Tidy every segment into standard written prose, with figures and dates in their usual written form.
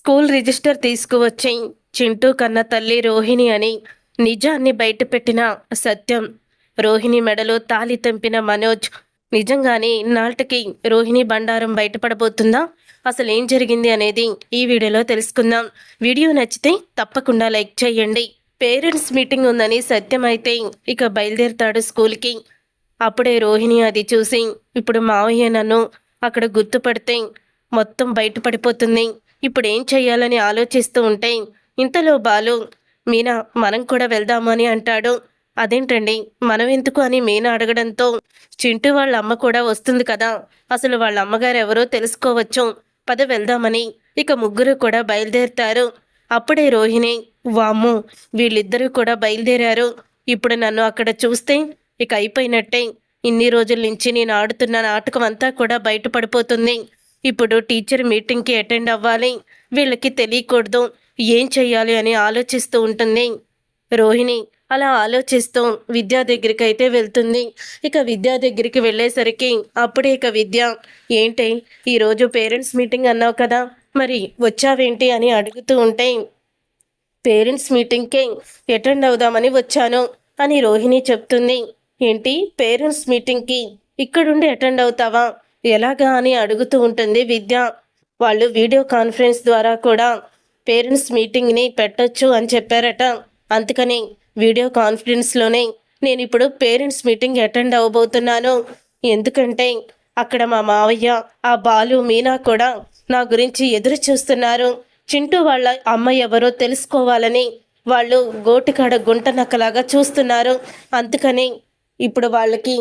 School register తీసుకువచ్చి చింటూ కన్న తల్లి రోహిణి అని నిజాన్ని బయటపెట్టిన సత్యం, రోహిణి మెడలో తాళి తెంపిన మనోజ్. నిజంగానే ఇన్నాళ్టికి రోహిణి బండారం బయటపడబోతుందా? అసలు ఏం జరిగింది అనేది ఈ వీడియోలో తెలుసుకుందాం. వీడియో నచ్చితే తప్పకుండా లైక్ చేయండి. పేరెంట్స్ మీటింగ్ ఉందని సత్యం అయితే ఇక బయలుదేరుతాడు స్కూల్కి. అప్పుడే రోహిణి అది చూసి ఇప్పుడు మావయ్య నన్ను అక్కడ గుర్తుపడితే మొత్తం బయటపడిపోతుంది, ఇప్పుడు ఏం చెయ్యాలని ఆలోచిస్తూ ఉంటే ఇంతలో బాలు, మీనా మనం కూడా వెళ్దాము అని అంటాడు. అదేంటండి మనం ఎందుకు అని మీనా అడగడంతో, చింటూ వాళ్ళ అమ్మ కూడా వస్తుంది కదా, అసలు వాళ్ళ అమ్మగారు ఎవరో తెలుసుకోవచ్చు, పద వెళ్దామని ఇక ముగ్గురు కూడా బయలుదేరుతారు. అప్పుడే రోహిణి, వామ్ము వీళ్ళిద్దరూ కూడా బయలుదేరారు, ఇప్పుడు నన్ను అక్కడ చూస్తే ఇక అయిపోయినట్టే, ఇన్ని రోజుల నుంచి నేను ఆడుతున్న నాటకం అంతా కూడా బయటపడిపోతుంది. ఇప్పుడు టీచర్ మీటింగ్కి అటెండ్ అవ్వాలి, వీళ్ళకి తెలియకూడదు, ఏం చెయ్యాలి అని ఆలోచిస్తూ ఉంటుంది రోహిణి. అలా ఆలోచిస్తూ విద్యా దగ్గరికి అయితే వెళ్తుంది. ఇక విద్యా దగ్గరికి వెళ్ళేసరికి అప్పుడే ఇక విద్య, ఏంటి ఈరోజు పేరెంట్స్ మీటింగ్ అన్నావు కదా, మరి వచ్చావేంటి అని అడుగుతూ ఉంటే, పేరెంట్స్ మీటింగ్కి అటెండ్ అవుదామని వచ్చాను అని రోహిణి చెప్తుంది. ఏంటి పేరెంట్స్ మీటింగ్కి ఇక్కడుండి అటెండ్ అవుతావా, ఎలాగా అని అడుగుతూ ఉంటుంది విద్య. వాళ్ళు వీడియో కాన్ఫరెన్స్ ద్వారా కూడా పేరెంట్స్ మీటింగ్ని పెట్టొచ్చు అని చెప్పారట, అందుకని వీడియో కాన్ఫరెన్స్లోనే నేను ఇప్పుడు పేరెంట్స్ మీటింగ్ అటెండ్ అవ్వబోతున్నాను. ఎందుకంటే అక్కడ మా మావయ్య, ఆ బాలు, మీనా కూడా నా గురించి ఎదురు చూస్తున్నారు. చింటూ వాళ్ళ అమ్మ ఎవరో తెలుసుకోవాలని వాళ్ళు గోటికాడ గుంట నక్కలాగా చూస్తున్నారు. అందుకని ఇప్పుడు వాళ్ళకి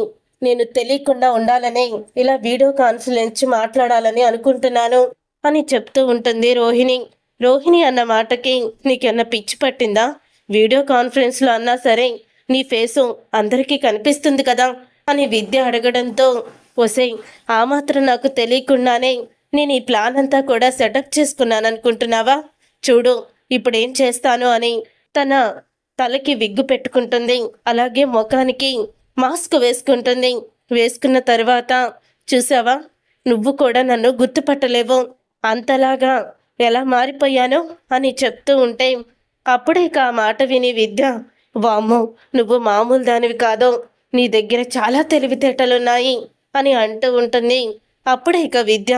నేను తెలియకుండా ఉండాలని ఇలా వీడియో కాన్ఫరెన్స్ మాట్లాడాలని అనుకుంటున్నాను అని చెప్తూ ఉంటుంది రోహిణి. రోహిణి అన్న మాటకి నీకన్నా పిచ్చి పట్టిందా? వీడియో కాన్ఫరెన్స్లో అన్నా సరే నీ ఫేసు అందరికీ కనిపిస్తుంది కదా అని విద్య అడగడంతో, ఒసే ఆ మాత్రం నాకు తెలియకుండానే నేను ఈ ప్లాన్ అంతా కూడా సెటప్ చేసుకున్నాను అనుకుంటున్నావా? చూడు ఇప్పుడేం చేస్తాను అని తన తలకి విగ్గు పెట్టుకుంటుంది, అలాగే ముఖానికి మాస్క్ వేసుకుంటుంది. వేసుకున్న తర్వాత, చూసావా నువ్వు కూడా నన్ను గుర్తుపట్టలేవు, అంతలాగా ఎలా మారిపోయాను అని చెప్తూ ఉంటే, అప్పుడే ఆ మాట విని విద్య, వామ్మో నువ్వు మామూలు దానివి కాదు, నీ దగ్గర చాలా తెలివితేటలున్నాయి అని అంటూ ఉంటుంది. అప్పుడే ఇక విద్య,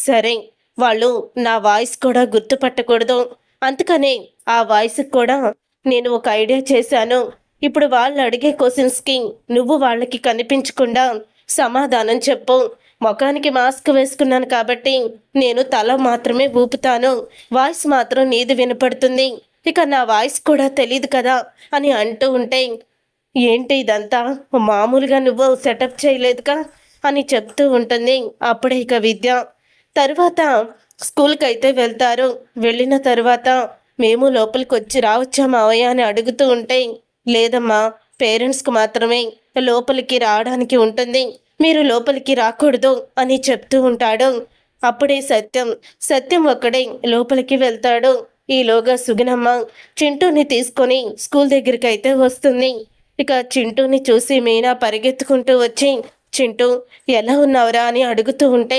సరే వాళ్ళు నా వాయిస్ కూడా గుర్తుపట్టకూడదు, అందుకనే ఆ వాయిస్కి కూడా నేను ఒక ఐడియా చేశాను. ఇప్పుడు వాళ్ళు అడిగే క్వశ్చన్స్కి నువ్వు వాళ్ళకి కనిపించకుండా సమాధానం చెప్పు. ముఖానికి మాస్క్ వేసుకున్నాను కాబట్టి నేను తల మాత్రమే ఊపుతాను, వాయిస్ మాత్రం నీది వినపడుతుంది, ఇక నా వాయిస్ కూడా తెలియదు కదా అని అంటూ ఉంటే, ఏంటి ఇదంతా మామూలుగా నువ్వు సెటప్ చేయలేదుగా అని చెప్తూ ఉంటుంది. అప్పుడే ఇక విద్య తర్వాత స్కూల్కి అయితే వెళ్తారు. వెళ్ళిన తర్వాత, మేము లోపలికి వచ్చి రావచ్చా మావయ్య అని అడుగుతూ ఉంటే, లేదమ్మా పేరెంట్స్కి మాత్రమే లోపలికి రావడానికి ఉంటుంది, మీరు లోపలికి రాకూడదు అని చెప్తూ ఉంటాడు. అప్పుడే సత్యం ఒక్కడే లోపలికి వెళ్తాడు. ఈలోగా సుగుణమ్మ చింటూని తీసుకొని స్కూల్ దగ్గరికి అయితే వస్తుంది. ఇక చింటూని చూసి మీనా పరిగెత్తుకుంటూ వచ్చి, చింటూ ఎలా ఉన్నావురా అని అడుగుతూ ఉంటే,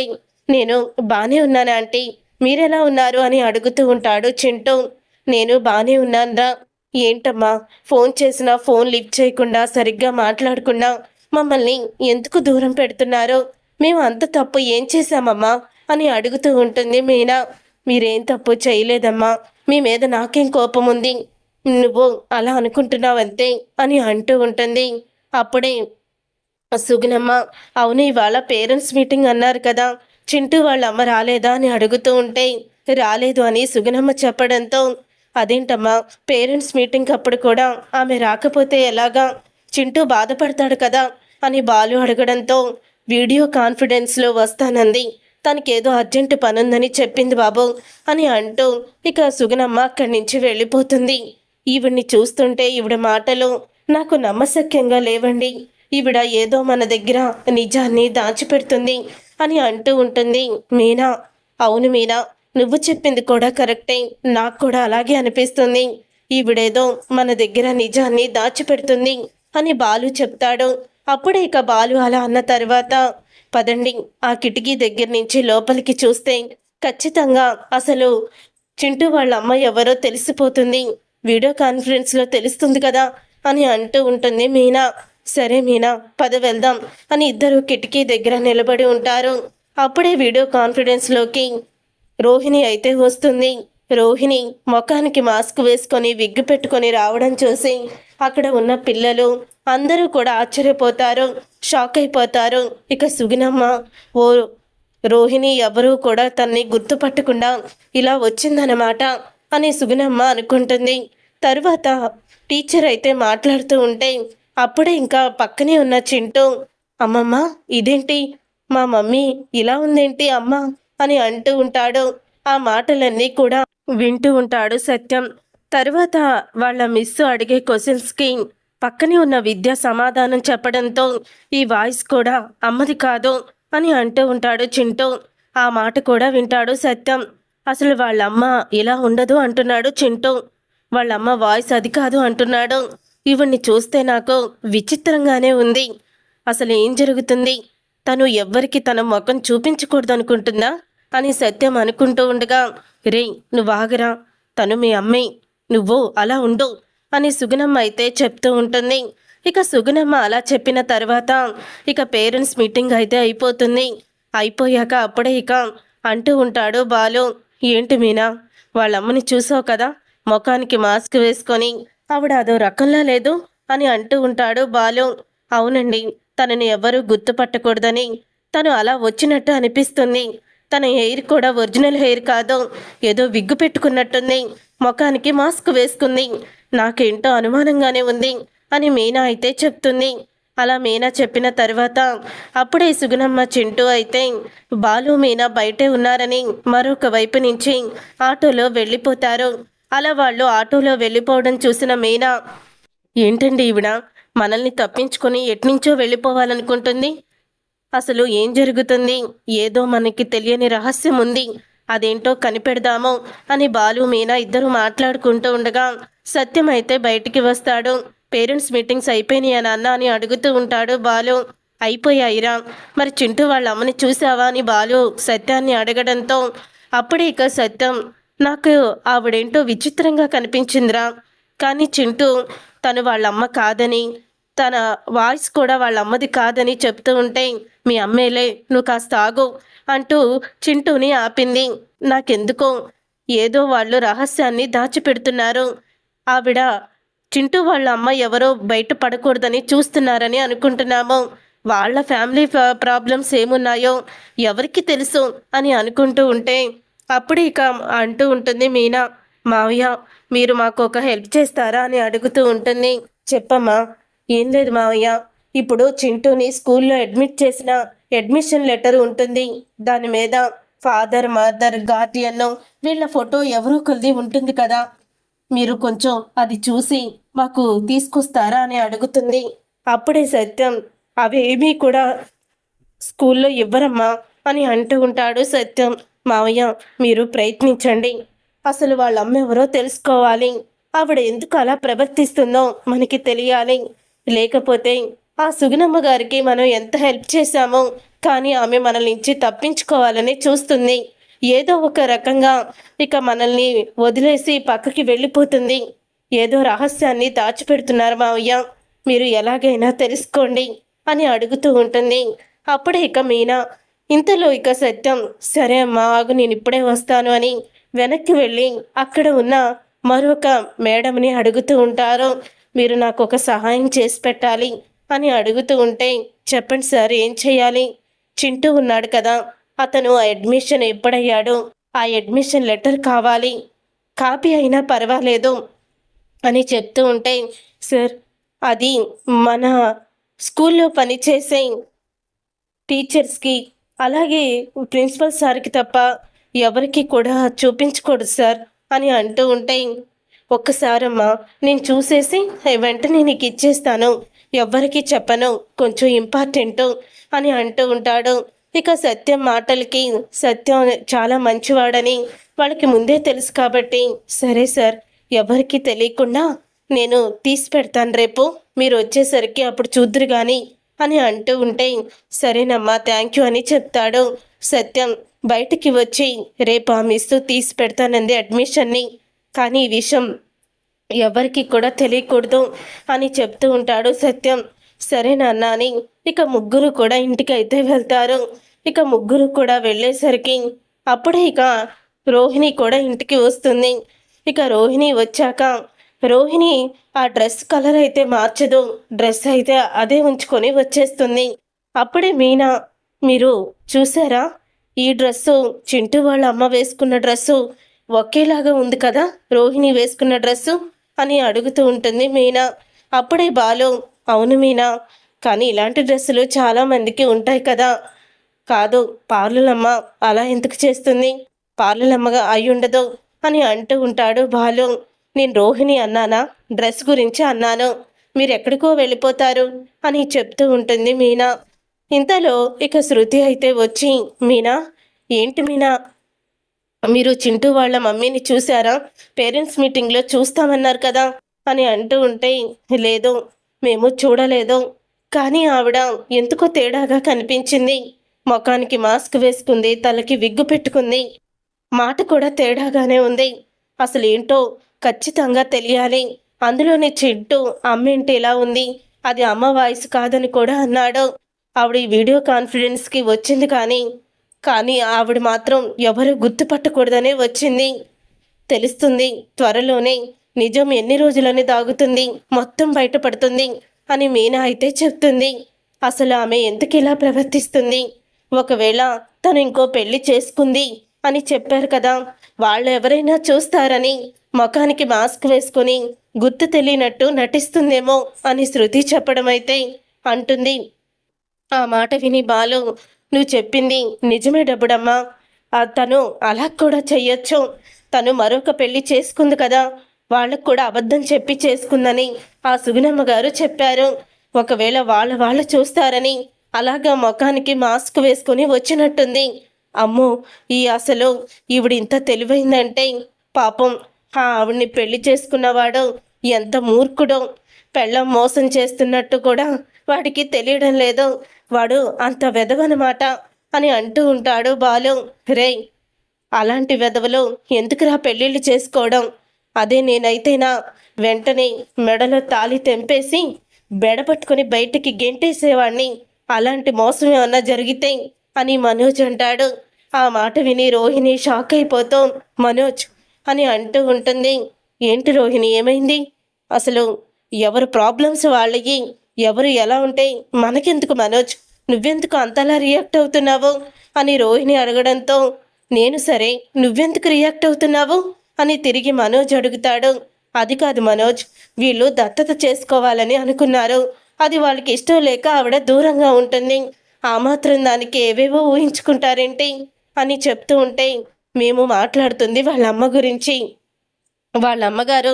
నేను బాగానే ఉన్నాను ఆంటీ, మీరెలా ఉన్నారు అని అడుగుతూ ఉంటాడు చింటూ. నేను బాగానే ఉన్నానురా. ఏంటమ్మా ఫోన్ చేసినా ఫోన్ లిఫ్ట్ చేయకుండా సరిగ్గా మాట్లాడకుండా మమ్మల్ని ఎందుకు దూరం పెడుతున్నారు? మేము అంత తప్పు ఏం చేశామమ్మా అని అడుగుతూ ఉంటుంది మీనా. మీరేం తప్పు చేయలేదమ్మా, మీ మీద నాకేం కోపం ఉంది, నువ్వు అలా అనుకుంటున్నావంతే అని అంటూ ఉంటుంది. అప్పుడే సుగుణమ్మ, అవును ఇవాళ పేరెంట్స్ మీటింగ్ అన్నారు కదా, చింటూ వాళ్ళ అమ్మ రాలేదా అని అడుగుతూ ఉంటే, రాలేదు అని సుగుణమ్మ చెప్పడంతో, అదేంటమ్మా పేరెంట్స్ మీటింగ్ అప్పుడు కూడా ఆమె రాకపోతే ఎలాగా, చింటూ బాధపడతాడు కదా అని బాలు అడగడంతో, వీడియో కాన్ఫిడెన్స్లో వస్తానంది, తనకేదో అర్జెంటు పనుందని చెప్పింది బాబు అని అంటూ ఇక సుగుణమ్మ అక్కడి నుంచి వెళ్ళిపోతుంది. ఈవిడ్ని చూస్తుంటే ఈవిడ మాటలు నాకు నమ్మశక్యంగా లేవండి, ఈవిడ ఏదో మన దగ్గర నిజాన్ని దాచిపెడుతుంది అని అంటూ ఉంటుంది మీనా. అవును మీనా, నువ్వు చెప్పింది కూడా కరెక్టే, నాకు కూడా అలాగే అనిపిస్తుంది, ఈవిడేదో మన దగ్గర నిజాన్ని దాచిపెడుతుంది అని బాలు చెప్తాడు. అప్పుడే ఇక బాలు అలా అన్న తర్వాత, పదండి ఆ కిటికీ దగ్గర నుంచి లోపలికి చూస్తే ఖచ్చితంగా అసలు చింటూ వాళ్ళ అమ్మ ఎవరో తెలిసిపోతుంది, వీడియో కాన్ఫరెన్స్లో తెలుస్తుంది కదా అని అంటూ ఉంటుంది మీనా. సరే మీనా, పద వెళ్దాం అని ఇద్దరు కిటికీ దగ్గర నిలబడి ఉంటారు. అప్పుడే వీడియో కాన్ఫరెన్స్లోకి రోహిణి అయితే వస్తుంది. రోహిణి ముఖానికి మాస్క్ వేసుకొని విగ్గు పెట్టుకొని రావడం చూసి అక్కడ ఉన్న పిల్లలు అందరూ కూడా ఆశ్చర్యపోతారు, షాక్ అయిపోతారు. ఇక సుగుణమ్మ, ఓ రోహిణి ఎవరూ కూడా తన్ని గుర్తుపట్టకుండా ఇలా వచ్చిందన్నమాట అని సుగుణమ్మ అనుకుంటుంది. తరువాత టీచర్ అయితే మాట్లాడుతూ ఉంటే అప్పుడే ఇంకా పక్కనే ఉన్న చింటూ, అమ్మమ్మ ఇదేంటి, మా మమ్మీ ఇలా ఉందేంటి అమ్మ అని అంటూ ఉంటాడు. ఆ మాటలన్నీ కూడా వింటూ ఉంటాడు సత్యం. తరువాత వాళ్ళ మిస్సు అడిగే క్వశ్చన్స్కి పక్కనే ఉన్న విద్య సమాధానం చెప్పడంతో ఈ వాయిస్ కూడా అమ్మది కాదు అని అంటూ ఉంటాడు చింటూ. ఆ మాట కూడా వింటాడు సత్యం. అసలు వాళ్ళమ్మ ఇలా ఉండదు అంటున్నాడు చింటూ. వాళ్ళమ్మ వాయిస్ అది కాదు అంటున్నాడు. ఇవన్నీ చూస్తే నాకు విచిత్రంగానే ఉంది. అసలు ఏం జరుగుతుంది, తను ఎవ్వరికి తన ముఖం చూపించకూడదు అనుకుంటుందా అని సత్యం అనుకుంటూ ఉండగా, రే నువ్వు ఆగరా, తను మీ అమ్మే, నువ్వు అలా ఉండు అని సుగుణమ్మ అయితే చెప్తూ ఉంటుంది. ఇక సుగుణమ్మ అలా చెప్పిన తర్వాత ఇక పేరెంట్స్ మీటింగ్ అయితే అయిపోతుంది. అయిపోయాక అప్పుడే ఇక అంటూ ఉంటాడు బాలు, ఏంటి మీనా, వాళ్ళమ్మని చూసావు కదా, ముఖానికి మాస్క్ వేసుకొని ఆవిడ అదో రకంలా లేదు అని అంటూ ఉంటాడు బాలు. అవునండి, తనని ఎవరూ గుర్తుపట్టకూడదని తను అలా వచ్చినట్టు అనిపిస్తుంది. తన హెయిర్ కూడా ఒరిజినల్ హెయిర్ కాదు, ఏదో విగ్గు పెట్టుకున్నట్టుంది, ముఖానికి మాస్క్ వేసుకుంది, నాకేంటో అనుమానంగానే ఉంది అని మీనా అయితే చెప్తుంది. అలా మీనా చెప్పిన తర్వాత అప్పుడే సుగుణమ్మ చింటూ అయితే బాలు మీనా బయటే ఉన్నారని మరొక వైపు నుంచి ఆటోలో వెళ్ళిపోతారు. అలా వాళ్ళు ఆటోలో వెళ్ళిపోవడం చూసిన మీనా, ఏంటండి ఈవిడ మనల్ని తప్పించుకొని ఎట్నుంచో వెళ్ళిపోవాలనుకుంటుంది, అసలు ఏం జరుగుతుంది, ఏదో మనకి తెలియని రహస్యం ఉంది, అదేంటో కనిపెడదాము అని బాలు మీనా ఇద్దరు మాట్లాడుకుంటూ ఉండగా సత్యం అయితే బయటికి వస్తాడు. పేరెంట్స్ మీటింగ్స్ అయిపోయినాయా నాన్న అని అడుగుతూ ఉంటాడు బాలు. అయిపోయాయిరా, మరి చింటూ వాళ్ళ అమ్మని చూసావా అని బాలు సత్యాన్ని అడగడంతో అప్పుడే ఇక సత్యం, నాకు ఆవిడేంటో విచిత్రంగా కనిపించిందిరా, కానీ చింటూ తను వాళ్ళమ్మ కాదని, తన వాయిస్ కూడా వాళ్ళ అమ్మది కాదని చెప్తూ ఉంటే, మీ అమ్మేలే, నువ్వు కాస్త ఆగు అంటూ చింటూని ఆపింది. నాకెందుకో ఏదో వాళ్ళు రహస్యాన్ని దాచిపెడుతున్నారు, ఆవిడ చింటూ వాళ్ళ అమ్మ ఎవరో బయట పడకూడదని చూస్తున్నారని అనుకుంటున్నాము, వాళ్ళ ఫ్యామిలీ ప్రాబ్లమ్స్ ఏమున్నాయో ఎవరికి తెలుసు అని అనుకుంటూ ఉంటే అప్పుడు ఇక అంటూ ఉంటుంది మీనా, మావయ్య మీరు మాకు ఒక హెల్ప్ చేస్తారా అని అడుగుతూ ఉంటుంది. చెప్పమ్మా. ఏం లేదు మావయ్య, ఇప్పుడు చింటూని స్కూల్లో అడ్మిట్ చేసిన అడ్మిషన్ లెటర్ ఉంటుంది, దాని మీద ఫాదర్ మదర్ గార్డియన్ వీళ్ళ ఫోటో ఎవరో కొద్ది ఉంటుంది కదా, మీరు కొంచెం అది చూసి మాకు తీసుకొస్తారా అని అడుగుతుంది. అప్పుడే సత్యం, అవేమీ కూడా స్కూల్లో ఇవ్వరమ్మా అని అంటూ ఉంటాడు సత్యం. మావయ్య మీరు ప్రయత్నించండి, అసలు వాళ్ళ అమ్మ ఎవరో తెలుసుకోవాలి, ఆవిడ ఎందుకు అలా ప్రవర్తిస్తుందో మనకి తెలియాలి, లేకపోతే ఆ సుగుణమ్మ గారికి మనం ఎంత హెల్ప్ చేశామో కానీ ఆమె మనల్ని నుంచి తప్పించుకోవాలని చూస్తుంది, ఏదో ఒక రకంగా ఇక మనల్ని వదిలేసి పక్కకి వెళ్ళిపోతుంది, ఏదో రహస్యాన్ని దాచిపెడుతున్నారు మావయ్య, మీరు ఎలాగైనా తెలుసుకోండి అని అడుగుతూ ఉంటుంది. అప్పుడే ఇక మీనా, ఇంతలో ఇక సత్యం, సరే అమ్మా ఆగు నేను ఇప్పుడే వస్తాను అని వెనక్కి వెళ్ళి అక్కడ ఉన్న మరొక మేడంని అడుగుతూ ఉంటారు. మీరు నాకు ఒక సహాయం చేసి పెట్టాలి అని అడుగుతూ ఉంటే, చెప్పండి సార్ ఏం చేయాలి, చింటూ ఉన్నాడు కదా, అతను ఆ అడ్మిషన్ ఎప్పుడయ్యాడు, ఆ అడ్మిషన్ లెటర్ కావాలి, కాపీ అయినా పర్వాలేదు అని చెప్తూ ఉంటే, సార్ అది మన స్కూల్లో పనిచేసే టీచర్స్కి అలాగే ప్రిన్సిపల్ సార్కి తప్ప ఎవరికి కూడా చూపించకూడదు సార్ అని అంటూ ఉంటే, ఒక్కసారమ్మా నేను చూసేసి వెంటనే నీకు ఇచ్చేస్తాను, ఎవ్వరికీ చెప్పను, కొంచెం ఇంపార్టెంట్ అని అంటూ ఉంటాడు. ఇక సత్యం మాటలకి సత్యం చాలా మంచివాడని వాళ్ళకి ముందే తెలుసు కాబట్టి, సరే సార్ ఎవరికి తెలియకుండా నేను తీసి పెడతాను, రేపు మీరు వచ్చేసరికి అప్పుడు చూద్దురు కానీ అని అంటూ ఉంటే, సరేనమ్మా థ్యాంక్ యూ అని చెప్తాడు. సత్యం బయటికి వచ్చి రేపు ఆ మిస్ తీసి పెడతానంది అడ్మిషన్ని. కానీ ఈ విషయం ఎవరికి కూడా తెలియకూడదు అని చెప్తూ ఉంటాడు సత్యం. సరే నాన్న అని ఇక ముగ్గురు కూడా ఇంటికి అయితే వెళ్తారు. ఇక ముగ్గురు కూడా వెళ్ళేసరికి అప్పుడే ఇక రోహిణి కూడా ఇంటికి వస్తుంది. ఇక రోహిణి వచ్చాక రోహిణి ఆ డ్రెస్ కలర్ అయితే మార్చదు, డ్రెస్ అయితే అదే ఉంచుకొని వచ్చేస్తుంది. అప్పుడే మీనా, మీరు చూసారా, ఈ డ్రెస్సు చింటూ వాళ్ళ అమ్మ వేసుకున్న డ్రెస్సు ఒకేలాగా ఉంది కదా రోహిణి వేసుకున్న డ్రెస్సు అని అడుగుతూ ఉంటుంది మీనా. అప్పుడే బాలు, అవును మీనా, కానీ ఇలాంటి డ్రెస్సులు చాలామందికి ఉంటాయి కదా. కాదు, పార్లలమ్మ అలా ఎందుకు చేస్తుంది, పార్లలమ్మగా అయి ఉండదు అని అంటూ ఉంటాడు బాలు. నేను రోహిణి అన్నానా, డ్రెస్ గురించి అన్నాను, మీరు ఎక్కడికో వెళ్ళిపోతారు అని చెప్తూ ఉంటుంది మీనా. ఇంతలో ఇక శృతి అయితే వచ్చి, మీనా, ఏంటి మీనా, మీరు చింటూ వాళ్ళ మమ్మీని చూసారా, పేరెంట్స్ మీటింగ్లో చూస్తామన్నారు కదా అని అంటూ ఉంటే, లేదు మేము చూడలేదు, కానీ ఆవిడ ఎందుకో తేడాగా కనిపించింది, ముఖానికి మాస్క్ వేసుకుంది, తలకి విగ్గు పెట్టుకుంది, మాట కూడా తేడాగానే ఉంది, అసలు ఏంటో ఖచ్చితంగా తెలియాలి, అందులోనే చింటూ అమ్మేంటి ఇలా ఉంది, అది అమ్మ వాయిస్ కాదని కూడా అన్నాడు. ఆవిడ ఈ వీడియో కాన్ఫరెన్స్కి వచ్చింది కానీ ఆవిడ మాత్రం ఎవరు గుర్తుపట్టకూడదనే వచ్చింది, తెలుస్తుంది త్వరలోనే, నిజం ఎన్ని రోజులని దాగుతుంది, మొత్తం బయటపడుతుంది అని మీనా అయితే చెప్తుంది. అసలు ఆమె ఎందుకు ఇలా ప్రవర్తిస్తుంది, ఒకవేళ తను ఇంకో పెళ్లి చేసుకుంది అని చెప్పారు కదా, వాళ్ళు ఎవరైనా చూస్తారని ముఖానికి మాస్క్ వేసుకొని గుర్తు తెలియనట్టు నటిస్తుందేమో అని శృతి చెప్పడం అయితే అంటుంది. ఆ మాట విని బాలు, నువ్వు చెప్పింది నిజమే డబ్బుడమ్మా, తను అలా కూడా చెయ్యొచ్చు, తను మరొక పెళ్లి చేసుకుంది కదా, వాళ్ళకు కూడా అబద్ధం చెప్పి చేసుకుందని ఆ సుగుణమ్మ గారు చెప్పారు, ఒకవేళ వాళ్ళు చూస్తారని అలాగా ముఖానికి మాస్క్ వేసుకొని వచ్చినట్టుంది. అమ్మో, ఈ అసలు ఈవిడింత తెలివైందంటే పాపం ఆవిడ్ని పెళ్లి చేసుకున్నవాడు ఎంత మూర్ఖుడో, పెళ్ళం మోసం చేస్తున్నట్టు కూడా వాడికి తెలియడం లేదు, వాడు అంత వెధవనమాట అని అంటూ ఉంటాడు బాలు. రే, అలాంటి వెధవలు ఎందుకురా పెళ్ళిళ్ళు చేసుకోవడం, అదే నేనైతేనా వెంటనే మెడలో తాళి తెంపేసి బెడపట్టుకుని బయటికి గెంటేసేవాణ్ణి, అలాంటి మోసం ఏమన్నా జరిగితే అని మనోజ్ అంటాడు. ఆ మాట విని రోహిణి షాక్ అయిపోతూ మనోజ్ అని అంటూ ఉంటుంది. ఏంటి రోహిణి, ఏమైంది, అసలు ఎవరు ప్రాబ్లమ్స్ వాళ్ళకి, ఎవరు ఎలా ఉంటే మనకెందుకు మనోజ్, నువ్వెందుకు అంతలా రియాక్ట్ అవుతున్నావు అని రోహిణి అడగడంతో, నేను సరే నువ్వెందుకు రియాక్ట్ అవుతున్నావు అని తిరిగి మనోజ్ అడుగుతాడు. అది కాదు మనోజ్, వీళ్ళు దత్తత చేసుకోవాలని అనుకున్నారు, అది వాళ్ళకి ఇష్టం లేక ఆవిడ దూరంగా ఉంటుంది, ఆ మాత్రం దానికి ఏవేవో ఊహించుకుంటారేంటి అని చెప్తూ ఉంటే, మేము మాట్లాడుతుంది వాళ్ళ అమ్మ గురించి, వాళ్ళ అమ్మగారు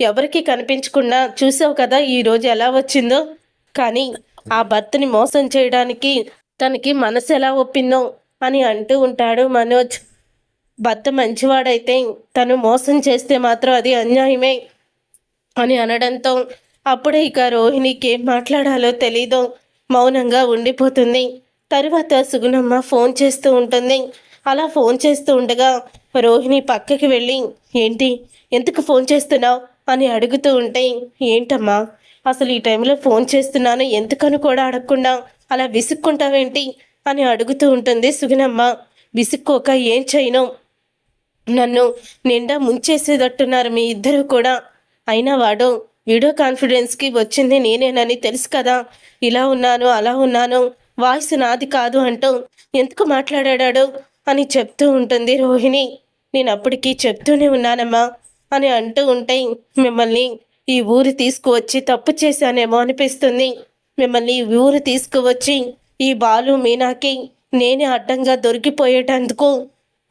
ఎవరికి కనిపించకుండా చూసావు కదా ఈరోజు ఎలా వచ్చిందో, కానీ ఆ భర్తని మోసం చేయడానికి తనకి మనసు ఎలా ఒప్పిందో అని అంటూ ఉంటాడు మనోజ్. భర్త మంచివాడైతే తను మోసం చేస్తే మాత్రం అది అన్యాయమే అని అనడంతో అప్పుడే ఇక రోహిణికి ఏం మాట్లాడాలో తెలీదు, మౌనంగా ఉండిపోతుంది. తరువాత సుగుణమ్మ ఫోన్ చేస్తూ ఉంటుంది. అలా ఫోన్ చేస్తూ ఉండగా రోహిణి పక్కకి వెళ్ళి, ఏంటి, ఎందుకు ఫోన్ చేస్తున్నావు అని అడుగుతూ ఉంటే, ఏంటమ్మా అసలు ఈ టైంలో ఫోన్ చేస్తున్నాను ఎందుకని కూడా అడగకుండా అలా విసుక్కుంటావేంటి అని అడుగుతూ ఉంటుంది సుగుణమ్మ. విసుక్కోక ఏం చేయను, నన్ను నిండా ముంచేసేటట్టున్నారు మీ ఇద్దరు కూడా, అయినా వాడు వీడియో కాన్ఫిడెన్స్కి వచ్చింది నేనేనని తెలుసు కదా, ఇలా ఉన్నాను అలా ఉన్నాను, వాయిస్ నాది కాదు అంటూ ఎందుకు మాట్లాడాడు అని చెప్తూ ఉంటుంది రోహిణి. నేను అప్పటికీ చెప్తూనే ఉన్నానమ్మా అని అంటూ ఉంటే, మిమ్మల్ని ఈ ఊరు తీసుకువచ్చి తప్పు చేశానేమో అనిపిస్తుంది, మిమ్మల్ని ఈ ఊరు తీసుకువచ్చి ఈ బాలు మీనాకి నేనే అడ్డంగా దొరికిపోయేటందుకు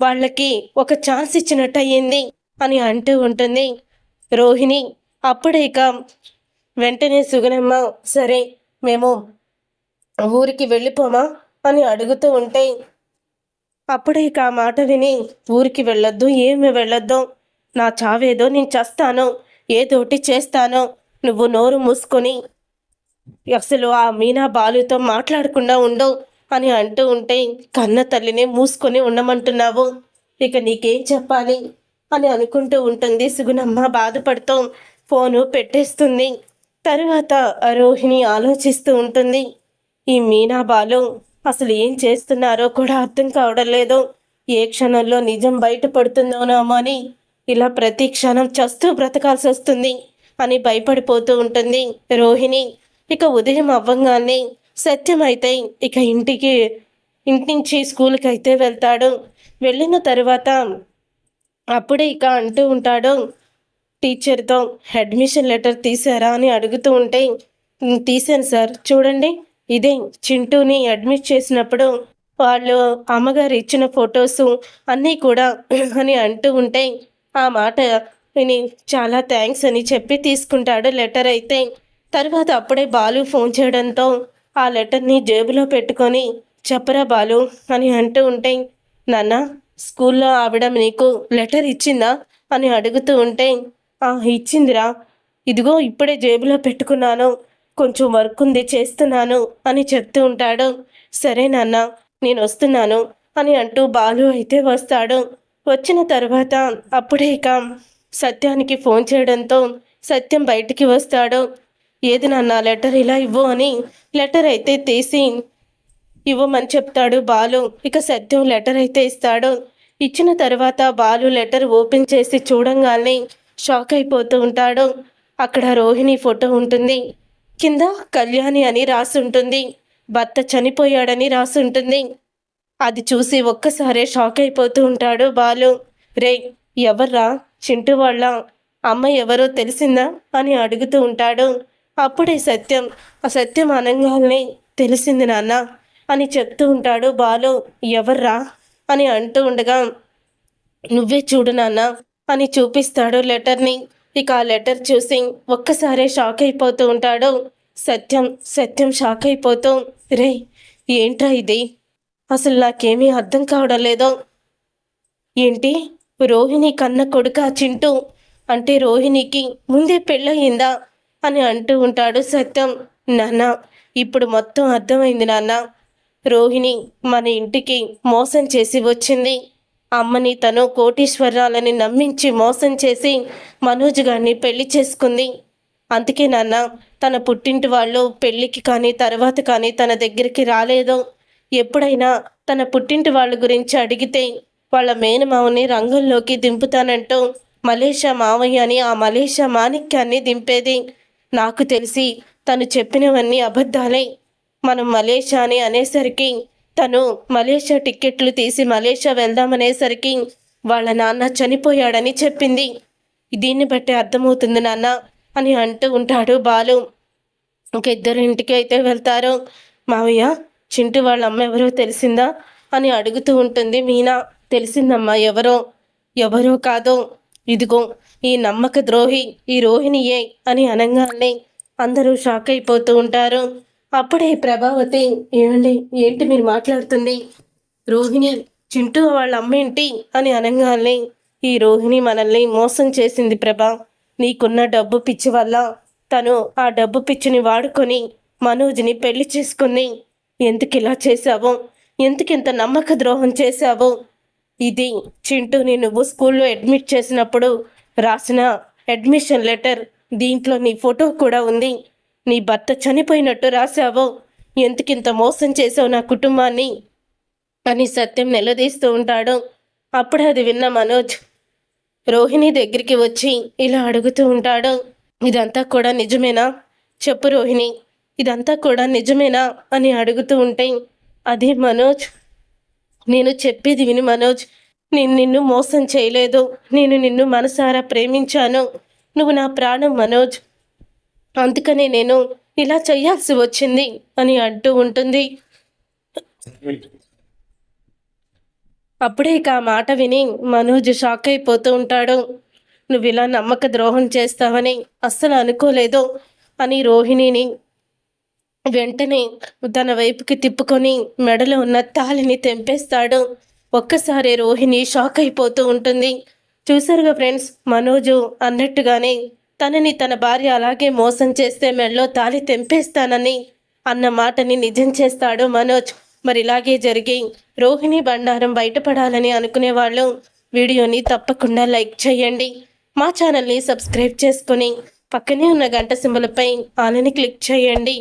వాళ్ళకి ఒక ఛాన్స్ ఇచ్చినట్టు అయ్యింది అని అంటూ ఉంటుంది రోహిణి. అప్పుడే ఇక వెంటనే సుగుణమ్మ, సరే మేము ఊరికి వెళ్ళిపోమా అని అడుగుతూ ఉంటే, అప్పుడే ఇక ఆ మాట విని, ఊరికి వెళ్ళొద్దు, ఏమి వెళ్ళొద్దు, నా చావేదో నేను చస్తాను, ఏదోటి చేస్తాను, నువ్వు నోరు మూసుకొని అసలు ఆ మీనా బాలుతో మాట్లాడకుండా ఉండు అని అంటూ ఉంటే, కన్న తల్లిని మూసుకొని ఉండమంటున్నావు, ఇక నీకేం చెప్పాలి అని అనుకుంటూ ఉంటుంది సుగుణమ్మ బాధపడుతూ. ఫోను పెట్టేస్తుంది. తరువాత రోహిణి ఆలోచిస్తూ ఉంటుంది. ఈ మీనా బాలు అసలు ఏం చేస్తున్నారో కూడా అర్థం కావడం లేదు. ఏ క్షణంలో నిజం బయటపడుతుందోనేమో అని ఇలా ప్రతి క్షణం చస్తూ బ్రతకాల్సి వస్తుంది అని భయపడిపోతూ ఉంటుంది రోహిణి. ఇక ఉదయం అవ్వంగానే సత్యం అయితే ఇక ఇంటి నుంచి స్కూల్కి అయితే వెళ్తాడు. వెళ్ళిన తర్వాత అప్పుడే ఇక అంటూ ఉంటాడు టీచర్తో, అడ్మిషన్ లెటర్ తీసారా అని అడుగుతూ ఉంటే, తీశాను సార్, చూడండి ఇదే చింటూని అడ్మిట్ చేసినప్పుడు వాళ్ళు అమ్మగారు ఇచ్చిన ఫొటోసు అన్నీ కూడా అని అంటూ ఉంటే, ఆ మాట విని చాలా థ్యాంక్స్ అని చెప్పి తీసుకుంటాడు లెటర్ అయితే. తర్వాత అప్పుడే బాలు ఫోన్ చేయడంతో ఆ లెటర్ని జేబులో పెట్టుకొని, చెప్పరా బాలు అని అంటూ ఉంటే, నాన్న స్కూల్లో ఆవిడ నీకు లెటర్ ఇచ్చిందా అని అడుగుతూ ఉంటే, ఇచ్చిందిరా, ఇదిగో ఇప్పుడే జేబులో పెట్టుకున్నాను, కొంచెం వర్క్ ఉంది చేస్తున్నాను అని చెప్తూ ఉంటాడు. సరే నాన్న నేను వస్తున్నాను అని అంటూ బాలు అయితే వస్తాడు. వచ్చిన తర్వాత అప్పుడే ఇక సత్యానికి ఫోన్ చేయడంతో సత్యం బయటికి వస్తాడు. ఏది నాన్న లెటర్ ఇలా ఇవ్వు అని లెటర్ అయితే తీసి ఇవ్వమని చెప్తాడు బాలు. ఇక సత్యం లెటర్ అయితే ఇస్తాడు. ఇచ్చిన తర్వాత బాలు లెటర్ ఓపెన్ చేసి చూడంగానే షాక్ అయిపోతూ ఉంటాడు. అక్కడ రోహిణి ఫోటో ఉంటుంది, కింద కళ్యాణి అని రాసి ఉంటుంది, భర్త చనిపోయాడని రాసి ఉంటుంది. అది చూసి ఒక్కసారే షాక్ అయిపోతూ ఉంటాడు బాలు. రే ఎవర్రా, చింటూ వాళ్ళ అమ్మ ఎవరో తెలిసిందా అని అడుగుతూ ఉంటాడు. అప్పుడే సత్యం అనంగానే తెలిసింది నాన్న అని చెప్తూ ఉంటాడు బాలు. ఎవర్రా అని అంటూ ఉండగా, నువ్వే చూడు నాన్న అని చూపిస్తాడు లెటర్ని. ఇక ఆ లెటర్ చూసి ఒక్కసారే షాక్ అయిపోతూ ఉంటాడు సత్యం షాక్ అయిపోతూ, రే ఏంట్రా ఇది, అసలు నాకేమీ అర్థం కావడం లేదు. ఏంటి రోహిణి కన్న కొడుక చింటూ, అంటే రోహిణికి ముందే పెళ్ళయిందా అని అంటూ ఉంటాడు సత్యం. నాన్న ఇప్పుడు మొత్తం అర్థమైంది నాన్న, రోహిణి మన ఇంటికి మోసం చేసి వచ్చింది. అమ్మని తను కోటీశ్వరాలని నమ్మించి మోసం చేసి మనోజ్ గారిని పెళ్లి చేసుకుంది. అందుకే నాన్న తన పుట్టింటి వాళ్ళు పెళ్ళికి కానీ తర్వాత కానీ తన దగ్గరికి రాలేదు. ఎప్పుడైనా తన పుట్టింటి వాళ్ళ గురించి అడిగితే వాళ్ళ మేనమావని రంగంలోకి దింపుతానంటూ మలేషియా మావయ్య అని ఆ మలేషియా మాణిక్యాన్ని దింపేది. నాకు తెలిసి తను చెప్పినవన్నీ అబద్ధాలే. మనం మలేషియా అని అనేసరికి, తను మలేషియా టిక్కెట్లు తీసి మలేషియా వెళ్దామనేసరికి వాళ్ళ నాన్న చనిపోయాడని చెప్పింది. దీన్ని బట్టి అర్థమవుతుంది నాన్న అని అంటూ ఉంటాడు బాలు. ఒక ఇద్దరు ఇంటికి అయితే వెళ్తారు. మావయ్య చింటూ వాళ్ళ అమ్మ ఎవరో తెలిసిందా అని అడుగుతూ ఉంటుంది మీనా. తెలిసిందమ్మా, ఎవరో కాదో ఇదిగో ఈ నమ్మక ద్రోహి ఈ రోహిణియే అని అనగానే అందరూ షాక్ అయిపోతూ ఉంటారు. అప్పుడే ప్రభావతి, ఏంటి మీరు మాట్లాడుతుంది, రోహిణి చింటూ వాళ్ళ అమ్మేంటి అని అనగానే, ఈ రోహిణి మనల్ని మోసం చేసింది ప్రభా, నీకున్న డబ్బు పిచ్చి వల్ల తను ఆ డబ్బు పిచ్చిని వాడుకొని మనోజ్ని పెళ్లి చేసుకుంది. ఎందుకు ఇలా చేశావో, ఎందుకింత నమ్మక ద్రోహం చేశావో, ఇది చింటూని నువ్వు స్కూల్లో అడ్మిట్ చేసినప్పుడు రాసిన అడ్మిషన్ లెటర్, దీంట్లో నీ ఫోటో కూడా ఉంది. నీ భర్త చనిపోయినట్టు రాశావో, ఎందుకింత మోసం చేసావు నా కుటుంబాన్ని అని సత్యం నిలదీస్తూ ఉంటాడు. అప్పుడు అది విన్న మనోజ్ రోహిణి దగ్గరికి వచ్చి ఇలా అడుగుతూ ఉంటాడు, ఇదంతా కూడా నిజమేనా, చెప్పు రోహిణి, ఇదంతా కూడా నిజమేనా అని అడుగుతూ ఉంటే, అదే మనోజ్, నేను చెప్పేది విని మనోజ్, నేను నిన్ను మోసం చేయలేదు, నేను నిన్ను మనసారా ప్రేమించాను, నువ్వు నా ప్రాణం మనోజ్, అందుకనే నేను ఇలా చేయాల్సి వచ్చింది అని అంటూ ఉంటుంది. అప్పుడే ఇక ఆ మాట విని మనోజ్ షాక్ అయిపోతూ ఉంటాడు. నువ్వు ఇలా నమ్మక ద్రోహం చేస్తావని అస్సలు అనుకోలేదు అని రోహిణిని వెంటనే తన వైపుకి తిప్పుకొని మెడలో ఉన్న తాళిని తెంపేస్తాడు. ఒక్కసారి రోహిణి షాక్ అయిపోతూ ఉంటుంది. చూసారుగా ఫ్రెండ్స్, మనోజు అన్నట్టుగానే తనని తన భార్య అలాగే మోసం చేస్తే మెడలో తాళి తెంపేస్తానని అన్న మాటని నిజం చేస్తాడు మనోజ్. మరి ఇలాగే జరిగి రోహిణి బండారం బయటపడాలని అనుకునే వాళ్ళు వీడియోని తప్పకుండా లైక్ చేయండి. మా ఛానల్ని సబ్స్క్రైబ్ చేసుకొని పక్కనే ఉన్న గంట సింబల్పై ఆలని క్లిక్ చేయండి.